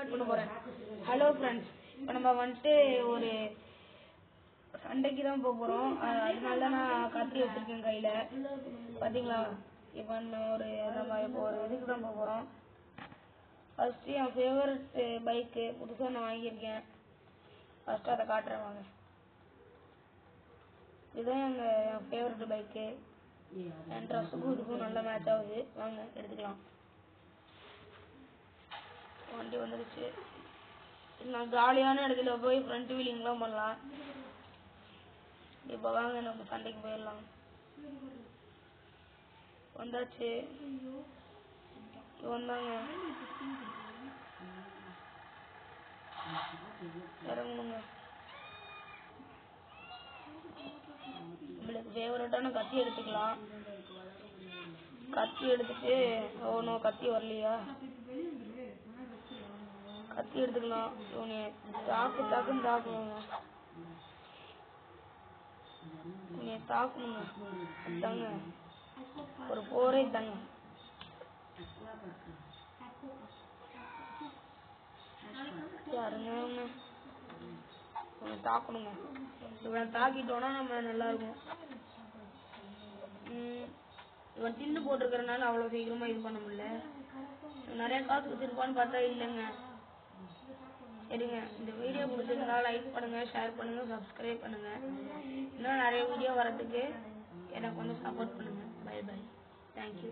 Start பண்ண போறேன். Hello friends, இப்போ நம்ம வந்துட்டு ஒரு சண்டைக்கு தான் போக போகிறோம். அதனால தான் நான் கத்தி வச்சுருக்கேன் கையில். பார்த்தீங்களா? இப்போ நம்ம இப்போ ஒரு இதுக்கு தான் போக போகிறோம். ஃபஸ்ட்டு என் ஃபேவரட் பைக்கு புதுசாக நான் வாங்கியிருக்கேன். ஃபஸ்ட்டு அதை காட்டுறேன் வாங்க. இதுதான் என் ஃபேவரட் பைக்கு. என் ட்ரெஸ்ஸுக்கும் இதுக்கும் நல்லா மேட்ச் ஆகுது. வாங்க எடுத்துக்கலாம். வண்டி வந்துடுச்சு. நான் ஜாலியான இடத்துல போய் ஃப்ரண்ட் வீலிங்லாம் பண்ணலாம். இப்போ வாங்க நம்ம சண்டைக்கு போயிடலாம். வந்தாச்சு. வந்தாங்க. இறங்கணுங்க. நம்மளுக்கு ஃபேவரட்டான கத்தி எடுத்துக்கலாம். கத்தி எடுத்துட்டு கத்தி வரலையா? கத்தி எடுத்துக்கலாம். இவனை தாக்குன்னு தாக்கணுங்க. இவனை தாக்கணுங்க. தாங்க ஒரு போரே தாங்க. யாருங்க இவனை தாக்கணுங்க. இவனை தாக்கிட்டோன்னா நம்ம நல்லா இருக்கும். இவன் டின்னு போட்டிருக்கிறனால அவ்வளோ சீக்கிரமா இது பண்ண முடியல. நிறைய காசு வச்சிருப்பான்னு பார்த்தா இல்லைங்க. சரிங்க, இந்த வீடியோ பிடிச்சிருந்தா லைக் பண்ணுங்க, ஷேர் பண்ணுங்க, சப்ஸ்கிரைப் பண்ணுங்க. இன்னும் நிறைய வீடியோ வரதுக்கு எனக்கு கொஞ்சம் சப்போர்ட் பண்ணுங்க. Bye bye. தேங்க்யூ.